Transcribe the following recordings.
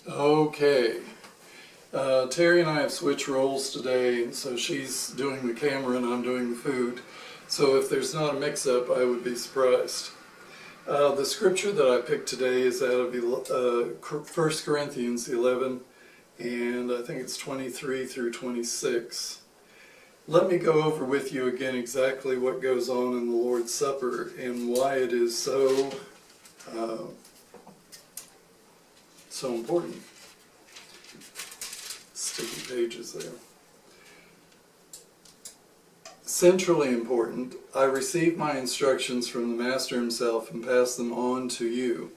Okay. Terry and I have switched roles today, and so she's doing the camera and I'm doing the food. So if there's not a mix-up, I would be surprised. The scripture that I picked today is out of 1 Corinthians 11, and I think it's 23 through 26. Let me go over with you again exactly what goes on in the Lord's Supper and why it is so important. Sticky pages there. Centrally important, I received my instructions from the Master himself and passed them on to you.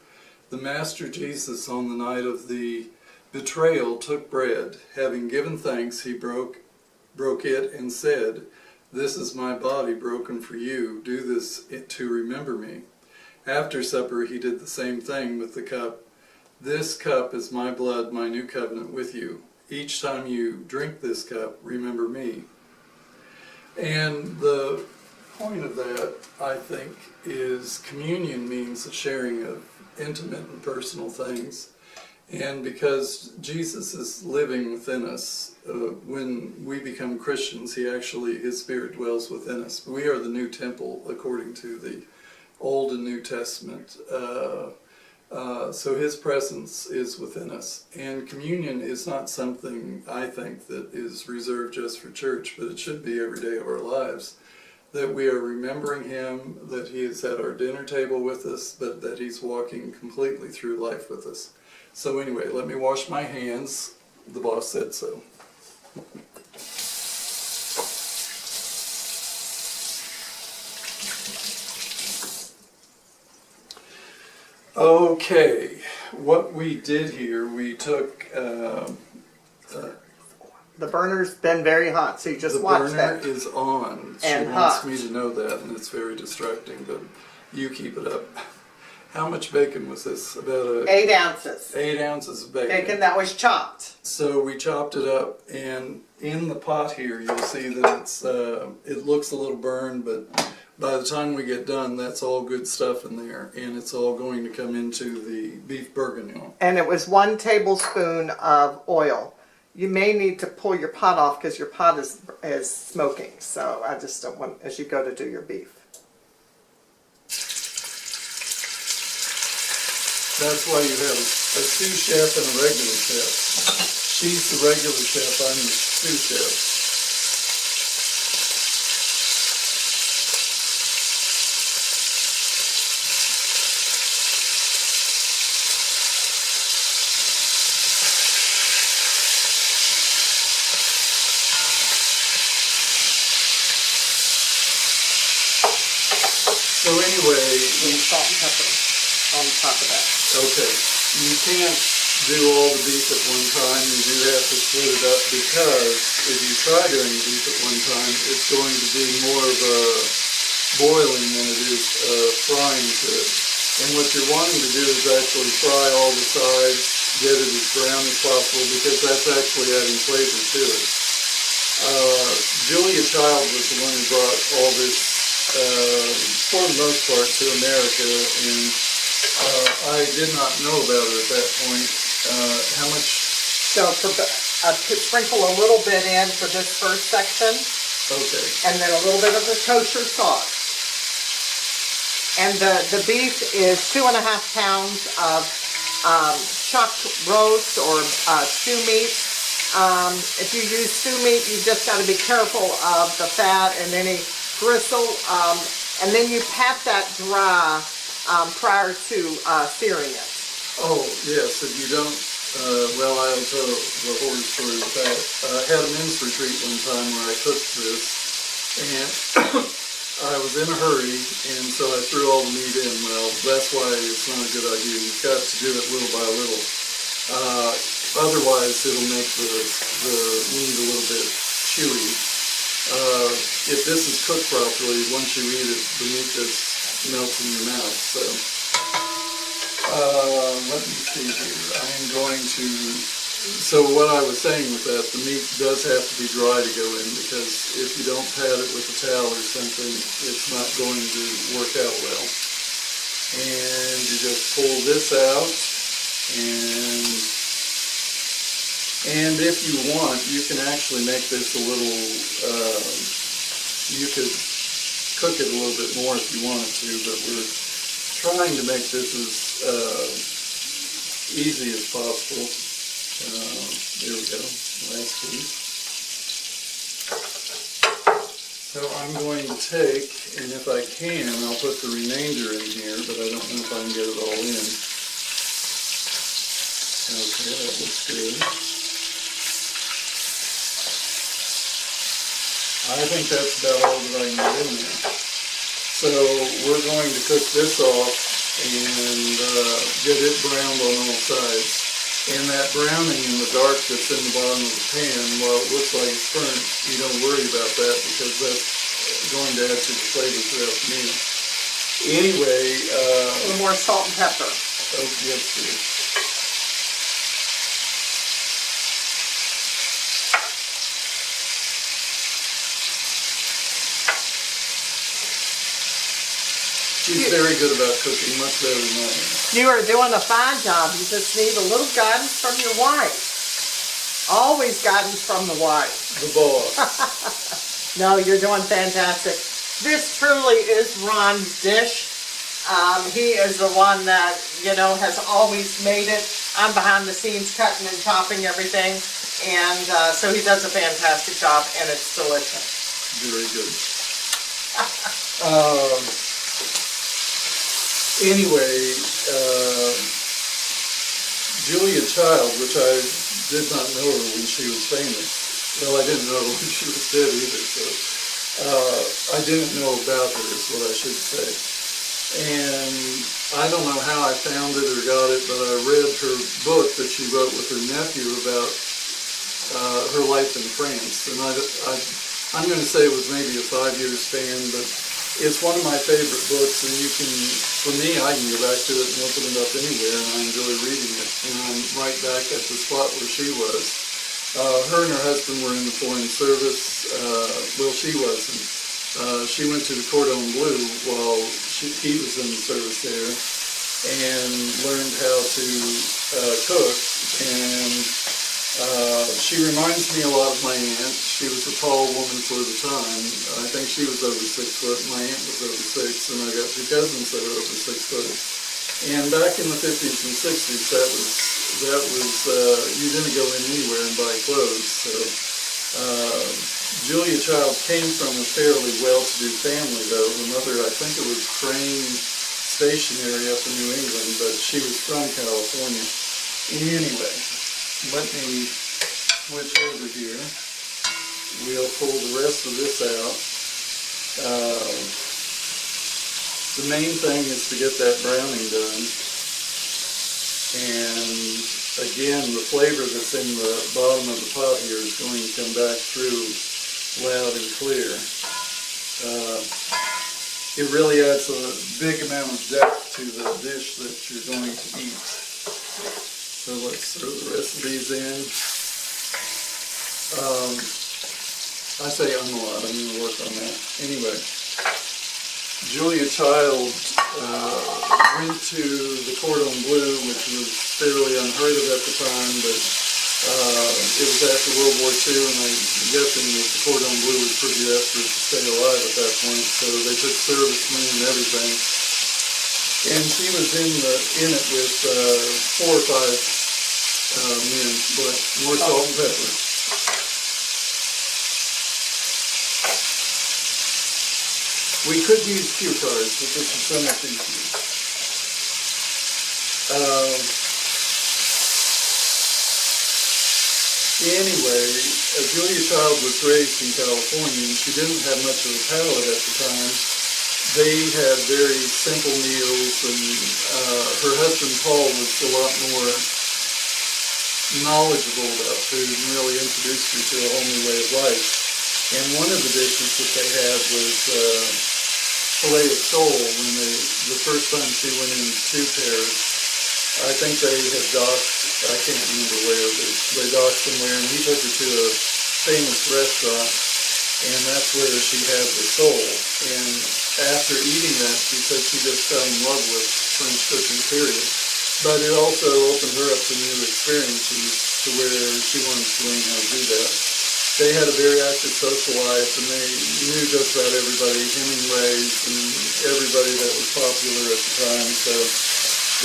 The Master Jesus, on the night of the betrayal, took bread. Having given thanks, he broke it and said, "This is my body broken for you. Do this to remember me." After supper, he did the same thing with the cup. "This cup is my blood, my new covenant with you. Each time you drink this cup, remember me." And the point of that, I think, is communion means the sharing of intimate and personal things. And because Jesus is living within us, when we become Christians, His Spirit dwells within us. We are the new temple according to the Old and New Testament. So His presence is within us. And communion is not something, I think, that is reserved just for church, but it should be every day of our lives. That we are remembering Him, that He is at our dinner table with us, but that He's walking completely through life with us. So anyway, let me wash my hands. The boss said so. Okay, what we did here, we took... the burner's been very hot, so you just watch that. The burner is on. She wants me to know that, and it's very distracting, but you keep it up. How much bacon was this? About 8 ounces. 8 ounces of bacon. Bacon that was chopped. So we chopped it up, and in the pot here, you'll see that it looks a little burned, but by the time we get done, that's all good stuff in there, and it's all going to come into the beef bourguignon. And it was 1 tablespoon of oil. You may need to pull your pot off because your pot is smoking, so I just don't want, as you go to do your beef. That's why you have a sous chef and a regular chef. She's the regular chef, I'm the sous chef. So anyway, salt and pepper on top of that. Okay, you can't do all the beef at one time. You do have to split it up because if you try doing beef at one time, it's going to be more of a boiling than it is frying to it. And what you're wanting to do is actually fry all the sides, get it as brown as possible, because that's actually adding flavor to it. Julia Child was the one who brought all this, for the most part, to America, and I did not know about it at that point. How much? So sprinkle a little bit in for this first section. Okay. And then a little bit of the kosher sauce. And the beef is 2.5 pounds of chucked roast or stew meat. If you use stew meat, you just got to be careful of the fat and any gristle. And then you pat that dry prior to searing it. Oh, yes, if you don't, well, I'll tell the horror story with that. I had a men's retreat one time where I cooked this, and I was in a hurry, and so I threw all the meat in. Well, that's why it's not a good idea. You've got to do it little by little. Otherwise, it'll make the meat a little bit chewy. If this is cooked properly, once you eat it, the meat just melts in your mouth. So, let me see here. I'm going to. So what I was saying with that, the meat does have to be dry to go in, because if you don't pat it with a towel or something, it's not going to work out well. And you just pull this out, and And if you want, you can actually make this a little, you could cook it a little bit more if you wanted to, but we're trying to make this as easy as possible. There we go, last piece. So I'm going to take, and if I can, I'll put the remainder in here, but I don't know if I can get it all in. Okay, that looks good. I think that's about all that I can get in there. So we're going to cook this off and get it browned on all sides. And that browning in the dark that's in the bottom of the pan, while it looks like it's burnt, you don't worry about that because that's going to add to the flavor throughout the meal. Anyway, A little more salt and pepper. oh, yes, please. She's very good about cooking, much better than I am. You are doing a fine job. You just need a little guidance from your wife. Always guidance from the wife. The boss. No, you're doing fantastic. This truly is Ron's dish. He is the one that, you know, has always made it. I'm behind the scenes cutting and chopping everything. And so he does a fantastic job, and it's delicious. Very good. Anyway, Julia Child, which I did not know her when she was famous. Well, I didn't know her when she was dead either, so I didn't know about her is what I should say. And I don't know how I found it or got it, but I read her book that she wrote with her nephew about her life in France. And I'm going to say it was maybe a 5-year span, but it's one of my favorite books, and you can, for me, I can go back to it and open it up anywhere, and I enjoy reading it. And I'm right back at the spot where she was. Her and her husband were in the foreign service. Well, she wasn't. She went to the Cordon Bleu while he was in the service there, and learned how to cook. And she reminds me a lot of my aunt. She was a tall woman for the time. I think she was over 6 foot. My aunt was over 6, and I got 2 cousins that are over 6 foot. And back in the 50s and 60s, that was you didn't go in anywhere and buy clothes. So Julia Child came from a fairly well-to-do family, though. Her mother, I think it was Crane Stationery up in New England, but she was from California. Anyway, let me switch over here. We'll pull the rest of this out. The main thing is to get that browning done. And again, the flavor that's in the bottom of the pot here is going to come back through loud and clear. It really adds a big amount of depth to the dish that you're going to eat. So let's throw the rest of these in. I say a lot, I'm going to work on that. Anyway, Julia Child went to the Cordon Bleu, which was fairly unheard of at the time, but it was after World War II, and I'm guessing that the Cordon Bleu was pretty desperate to stay alive at that point, so they took servicemen and everything. And she was in it with 4 or 5 men, but more salt and pepper. We could use cue cards, but this is so much easier. Anyway, Julia Child was raised in California, and she didn't have much of a palate at the time. They had very simple meals, and her husband Paul was a lot more knowledgeable about food and really introduced her to a whole new way of life. And one of the dishes that they had was filet of sole. When the first time she went into Paris, I think they had docked, I can't remember where, but they docked somewhere, and he took her to a famous restaurant, and that's where she had the sole. And after eating that, she said she just fell in love with French cooking, period. But it also opened her up to new experiences to to where she wanted to learn how to do that. They had a very active social life, and they knew just about everybody, Hemingways and everybody that was popular at the time. So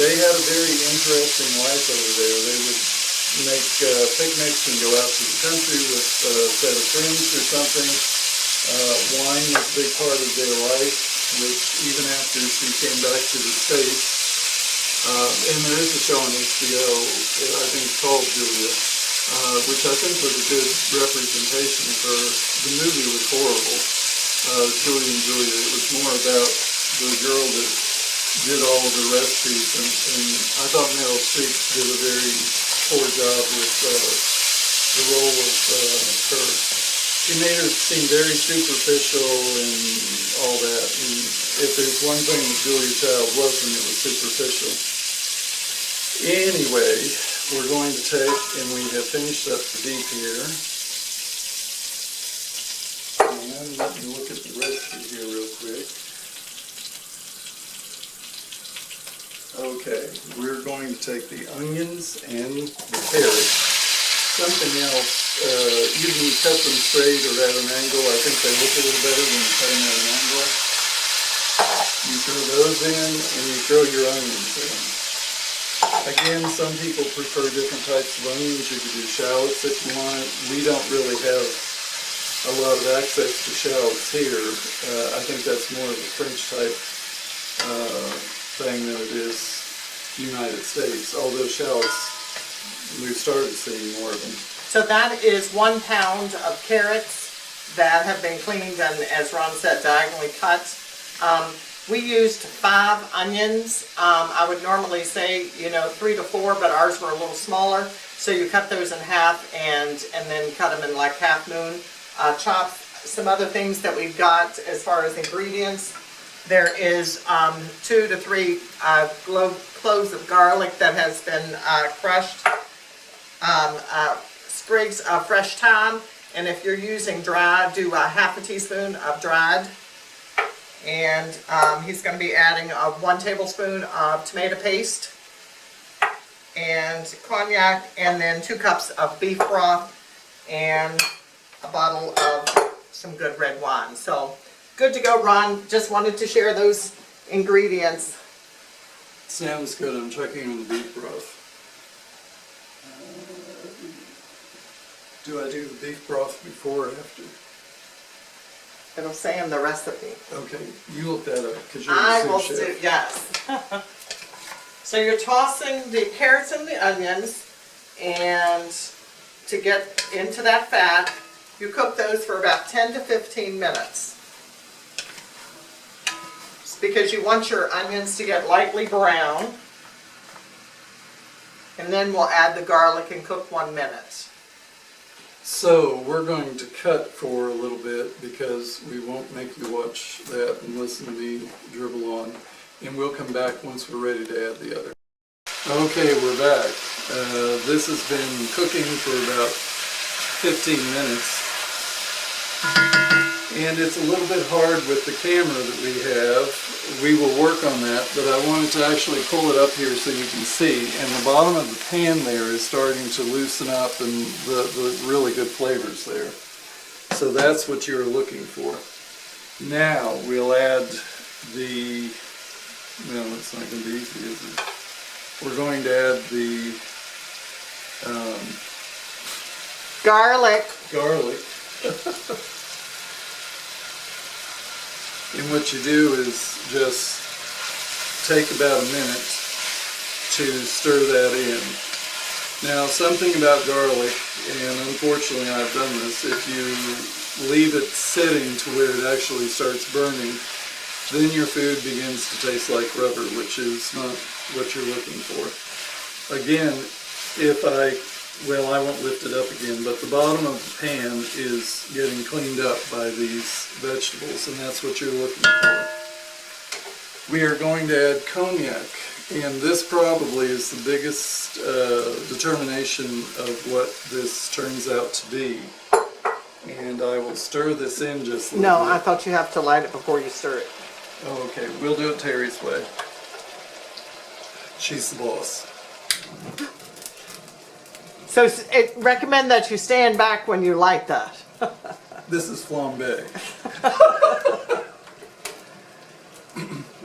they had a very interesting life over there. They would make picnics and go out to the country with a set of friends or something. Wine was a big part of their life, which even after she came back to the States, and there is a show on HBO, I think it's called Julia, which I think was a good representation of her. The movie was horrible, Julie and Julia. It was more about the girl that did all of the recipes, and I thought Meryl Streep did a very poor job with the role of her. She made her seem very superficial and all that, and if there's one thing that Julia Child wasn't, it was superficial. Anyway, we're going to take, and we have finished up the beef here. And let me look at the recipe here real quick. Okay, we're going to take the onions and the carrots. Something else, even you cut them straight or at an angle, I think they look a little better when you cut them at an angle. You throw those in and you throw your onions in. Again, some people prefer different types of onions. You could do shallots if you want it. We don't really have a lot of access to shallots here. I think that's more of a French type thing than it is United States, although shallots, we've started seeing more of them. So that is 1 pound of carrots that have been cleaned and, as Ron said, diagonally cut. We used 5 onions. I would normally say, 3 to 4, but ours were a little smaller. So you cut those in half and then cut them in like half moon. Chop some other things that we've got as far as ingredients. There is 2 to 3 cloves of garlic that has been crushed. Sprigs of fresh thyme, and if you're using dried, do a half a teaspoon of dried. And he's going to be adding 1 tablespoon of tomato paste and cognac, and then 2 cups of beef broth and a bottle of some good red wine. So good to go, Ron. Just wanted to share those ingredients. Sounds good. I'm checking on the beef broth. Do I do the beef broth before or after? It'll say in the recipe. Okay, you look that up because you're I the will sous chef. do, yes. So you're tossing the carrots and the onions, and to get into that fat, you cook those for about 10 to 15 minutes. It's because you want your onions to get lightly brown. And then we'll add the garlic and cook 1 minute. So we're going to cut for a little bit because we won't make you watch that and listen to me dribble on. And we'll come back once we're ready to add the other. Okay, we're back. This has been cooking for about 15 minutes. And it's a little bit hard with the camera that we have. We will work on that, but I wanted to actually pull it up here so you can see. And the bottom of the pan there is starting to loosen up, and the really good flavors there. So that's what you're looking for. Now we'll add the, well, it's not going to be easy, is it? We're going to add the Garlic. And what you do is just take about a minute to stir that in. Now, something about garlic, and unfortunately I've done this, if you leave it sitting to where it actually starts burning, then your food begins to taste like rubber, which is not what you're looking for. Again, I won't lift it up again, but the bottom of the pan is getting cleaned up by these vegetables, and that's what you're looking for. We are going to add cognac, and this probably is the biggest determination of what this turns out to be. And I will stir this in just a little bit. No, I thought you have to light it before you stir it. Oh, okay. We'll do it Terry's way. She's the boss. So recommend that you stand back when you light that. This is flambe.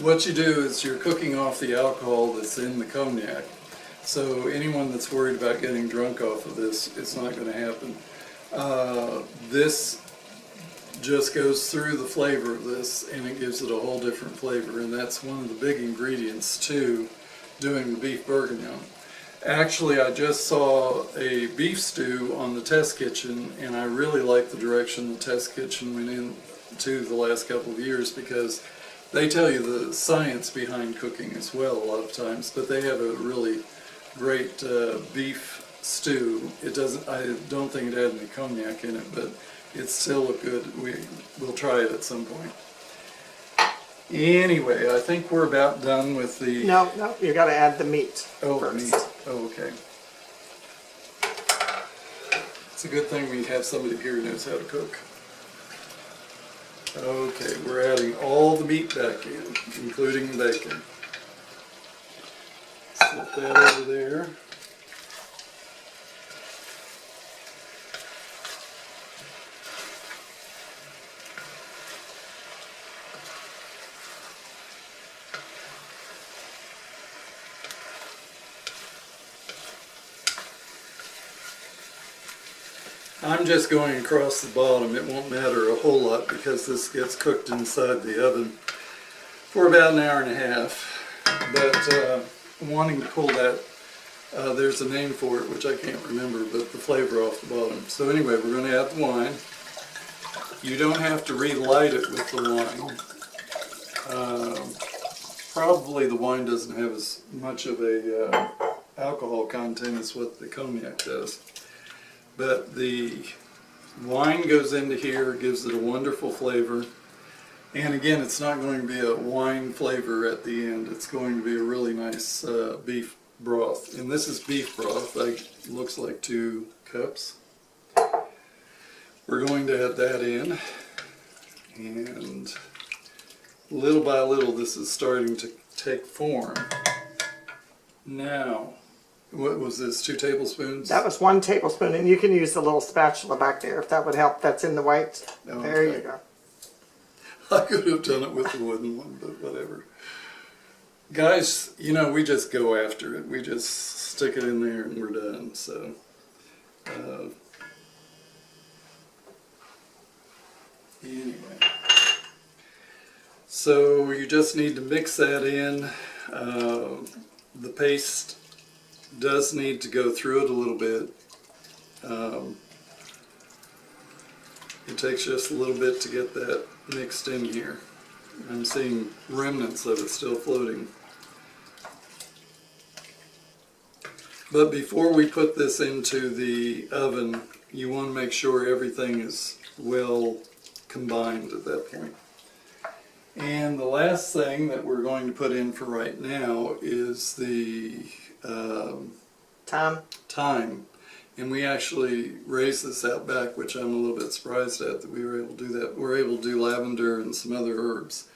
What you do is you're cooking off the alcohol that's in the cognac. So anyone that's worried about getting drunk off of this, it's not going to happen. This just goes through the flavor of this, and it gives it a whole different flavor, and that's one of the big ingredients to doing the beef bourguignon. Actually, I just saw a beef stew on the test kitchen, and I really like the direction the test kitchen went into the last couple of years, because they tell you the science behind cooking as well a lot of times, but they have a really great beef stew. It doesn't, I don't think it had any cognac in it, but it still looked good. We'll try it at some point. Anyway, I think we're about done with the... No, you got to add the meat Oh, first. meat. Oh, okay. It's a good thing we have somebody here who knows how to cook. Okay, we're adding all the meat back in, including the bacon. Set that over there. I'm just going across the bottom. It won't matter a whole lot because this gets cooked inside the oven for about an hour and a half. But wanting to pull that, there's a name for it which I can't remember, but the flavor off the bottom. So anyway, we're going to add the wine. You don't have to relight it with the wine. Probably the wine doesn't have as much of a alcohol content as what the cognac does. But the wine goes into here, gives it a wonderful flavor. And again, it's not going to be a wine flavor at the end. It's going to be a really nice beef broth. And this is beef broth. It looks like 2 cups. We're going to add that in. And little by little, this is starting to take form. Now, what was this, 2 tablespoons? That was 1 tablespoon, and you can use the little spatula back there if that would help. That's in the white. Oh, there okay. you go. I could have done it with the wooden one, but whatever. Guys, you know, we just go after it. We just stick it in there and we're done. So, anyway. So you just need to mix that in. The paste does need to go through it a little bit. It takes just a little bit to get that mixed in here. I'm seeing remnants of it still floating. But before we put this into the oven, you want to make sure everything is well combined at that point. And the last thing that we're going to put in for right now is the thyme. And we actually raised this out back, which I'm a little bit surprised at that we were able to do that. We're able to do lavender and some other herbs.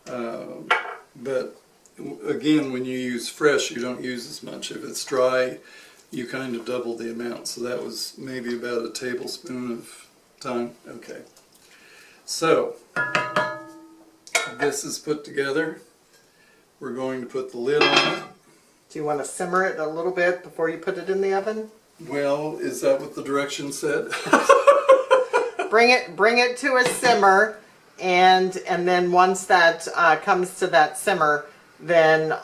But again, when you use fresh, you don't use as much. If it's dry, you kind of double the amount. So that was maybe about a tablespoon of thyme. Okay. So this is put together. We're going to put the lid on it. Do you want to simmer it a little bit before you put it in the oven? Well, is that what the directions said? Bring it to a simmer, and then once that comes to that simmer, then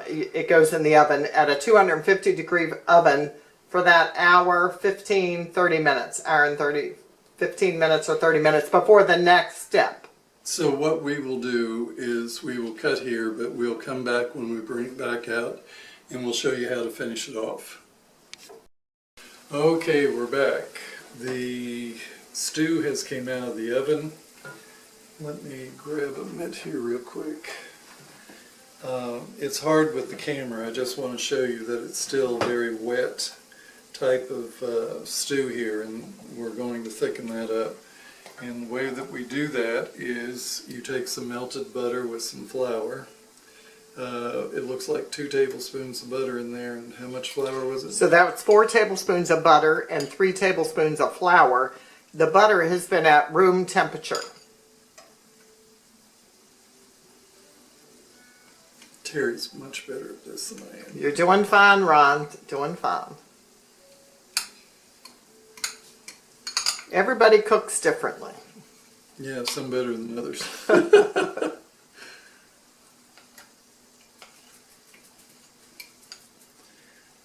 it goes in the oven at a 250 degree oven for that hour, 15, 30 minutes, hour and 15 minutes or 30 minutes before the next step. So what we will do is we will cut here, but we'll come back when we bring it back out and we'll show you how to finish it off. Okay, we're back. The stew has came out of the oven. Let me grab a mitt here real quick. It's hard with the camera. I just want to show you that it's still very wet type of stew here, and we're going to thicken that up. And the way that we do that is you take some melted butter with some flour. It looks like 2 tablespoons of butter in there. And how much flour was it? So that's 4 tablespoons of butter and 3 tablespoons of flour. The butter has been at room temperature. Terry's much better at this than I am. You're doing fine, Ron. Doing fine. Everybody cooks differently. Yeah, some better than others.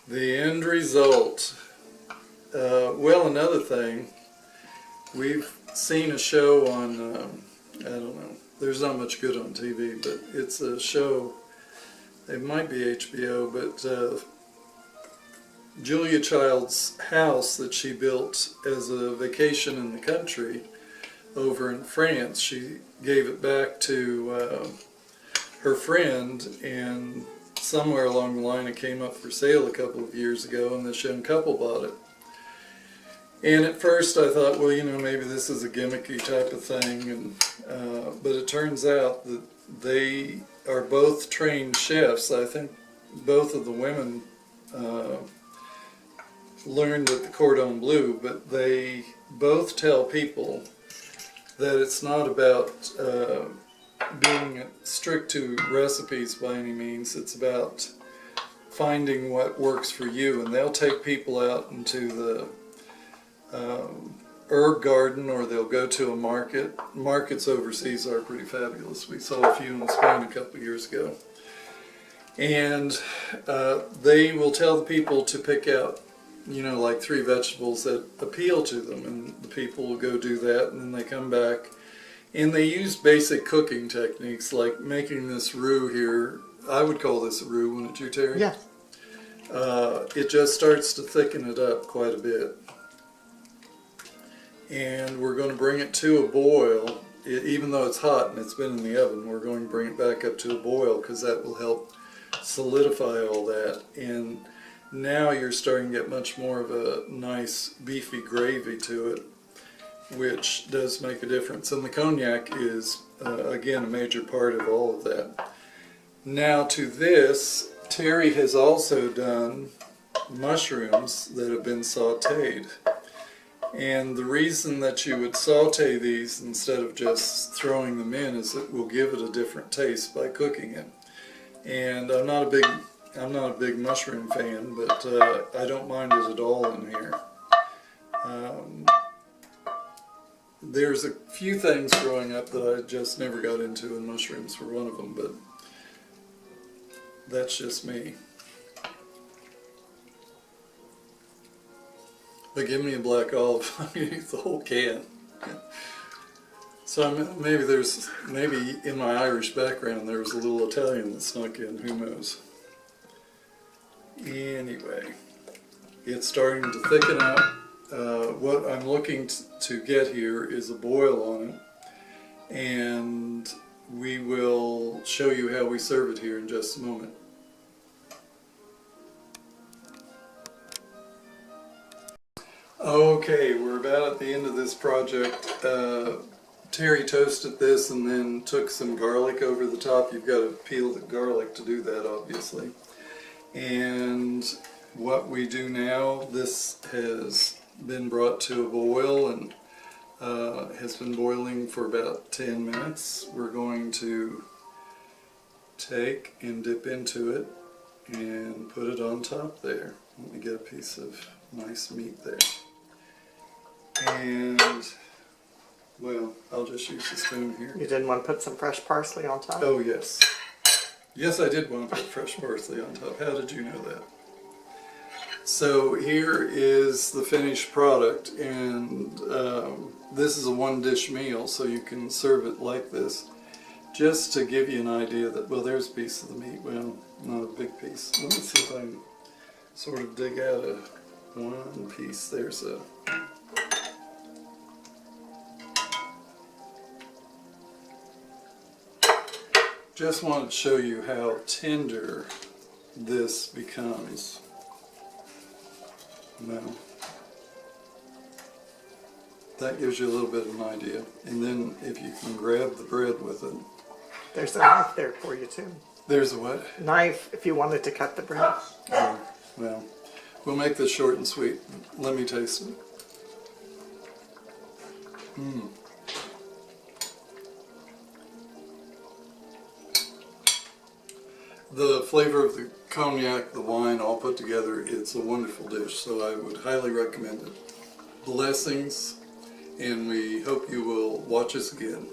The end result. Well, another thing, we've seen a show on, I don't know, there's not much good on TV, but it's a show, it might be HBO, but Julia Child's house that she built as a vacation in the country over in France, she gave it back to her friend, and somewhere along the line it came up for sale a couple of years ago, and this young couple bought it. And at first I thought, well, you know, maybe this is a gimmicky type of thing, and but it turns out that they are both trained chefs. I think both of the women learned at the Cordon Bleu, but they both tell people that it's not about being strict to recipes by any means. It's about finding what works for you, and they'll take people out into the herb garden, or they'll go to a market. Markets overseas are pretty fabulous. We saw a few in Spain a couple of years ago. And they will tell the people to pick out, you know, like 3 vegetables that appeal to them, and the people will go do that, and then they come back. And they use basic cooking techniques, like making this roux here. I would call this a roux, wouldn't you, Terry? Yeah. It just starts to thicken it up quite a bit. And we're going to bring it to a boil. Even though it's hot and it's been in the oven, we're going to bring it back up to a boil, because that will help solidify all that. And now you're starting to get much more of a nice beefy gravy to it, which does make a difference. And the cognac is, again, a major part of all of that. Now to this, Terry has also done mushrooms that have been sauteed. And the reason that you would saute these instead of just throwing them in is it will give it a different taste by cooking it. And I'm not a big mushroom fan, but I don't mind it at all in here. There's a few things growing up that I just never got into, and mushrooms were one of them, but that's just me. But give me a black olive, I'm going to eat the whole can. So maybe in my Irish background there was a little Italian that snuck in, who knows. Anyway, it's starting to thicken up. What I'm looking to get here is a boil on it, and we will show you how we serve it here in just a moment. Okay, we're about at the end of this project. Terry toasted this and then took some garlic over the top. You've got to peel the garlic to do that, obviously. And what we do now, this has been brought to a boil and has been boiling for about 10 minutes. We're going to take and dip into it and put it on top there. Let me get a piece of nice meat there. And, well, I'll just use the spoon here. You didn't want to put some fresh parsley on top? Oh, yes. Yes, I did want to put fresh parsley on top. How did you know that? So here is the finished product, and this is a one-dish meal, so you can serve it like this. Just to give you an idea that, well, there's a piece of the meat. Well, not a big piece. Let me see if I can sort of dig out one piece. There's a... Just wanted to show you how tender this becomes. Now, that gives you a little bit of an idea. And then if you can grab the bread with it. There's a knife there for you too. There's a what? Knife if you wanted to cut the bread. Oh, well, we'll make this short and sweet. Let me taste it. The flavor of the cognac, the wine, all put together, it's a wonderful dish, so I would highly recommend it. Blessings, and we hope you will watch us again.